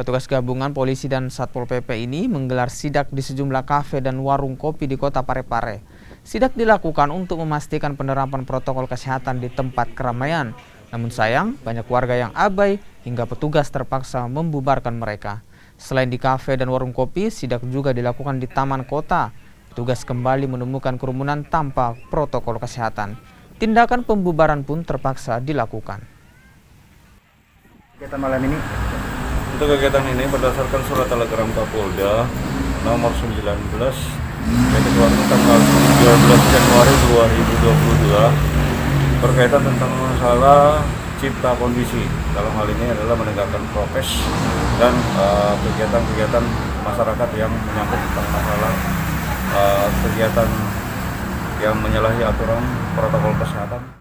Petugas gabungan polisi dan Satpol PP ini menggelar sidak di sejumlah kafe dan warung kopi di Kota Parepare. Sidak dilakukan untuk memastikan penerapan protokol kesehatan di tempat keramaian. Namun sayang, banyak warga yang abai hingga petugas terpaksa membubarkan mereka. Selain di kafe dan warung kopi, sidak juga dilakukan di taman kota. Petugas kembali menemukan kerumunan tanpa protokol kesehatan. Tindakan pembubaran pun terpaksa dilakukan. Kegiatan malam ini? Untuk kegiatan ini berdasarkan surat telegram Kapolda nomor 19 yang dikeluarkan tanggal 12 Januari 2022 berkaitan tentang masalah cipta kondisi. Dalam hal ini adalah menegakkan prokes dan kegiatan-kegiatan masyarakat yang menyangkut tentang masalah kegiatan yang menyalahi aturan protokol kesehatan.